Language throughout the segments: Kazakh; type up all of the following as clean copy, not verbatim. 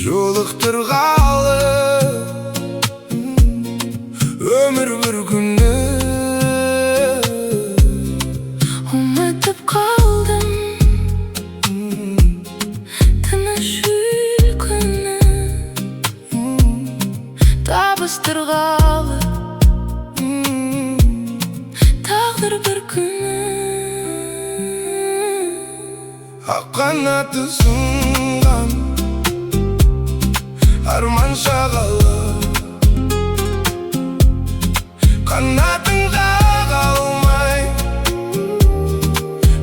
жолықтырғалы өмір бір күні ұмытып қалдым тыныш күні табыстырғалы тағдыр бір күні ақ қанаты сынған Арман Шағала қанатын қаға алмай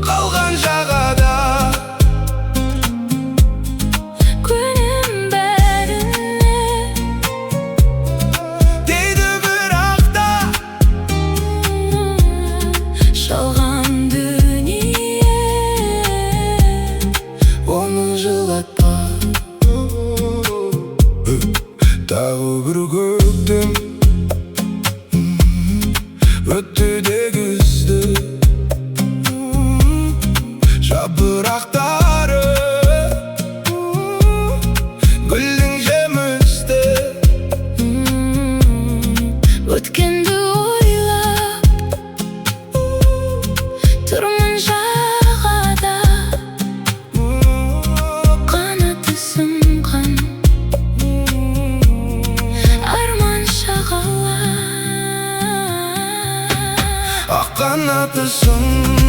қалған жағада көнем бәріне дейді бірақ та жалған дүние оны жылатпа тағы бір көктем өтті де күзді жапырақтары гүлдің жемісті өткенді ойлап тұрмын жағада қанаты сынған Арман Шағала ақ қанаты сынған